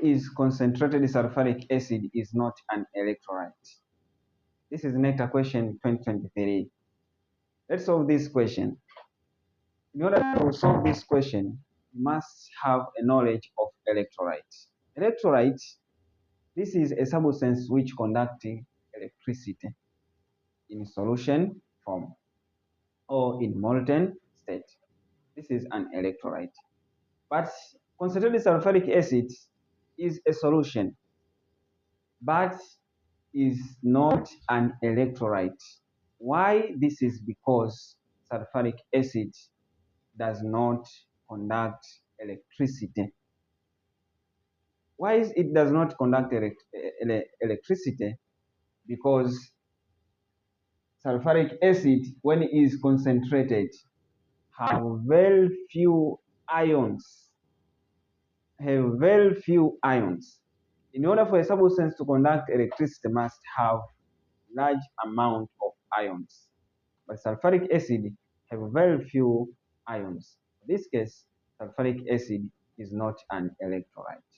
is concentrated sulfuric acid is not an electrolyte? This is NECTA question 2023. Let's solve this question. In order to solve this question, you must have a knowledge of electrolyte. Electrolyte, this is a substance which conducts electricity in solution form or in molten state. This is an electrolyte. But concentrated sulfuric acid is a solution, but is not an electrolyte. Why? This is because sulfuric acid does not conduct electricity. Why is it does not conduct electricity? Because sulfuric acid, when it is concentrated, have very few ions. In order for a substance to conduct electricity, must have large amount of ions. But sulfuric acid have very few ions. In this case, sulfuric acid is not an electrolyte.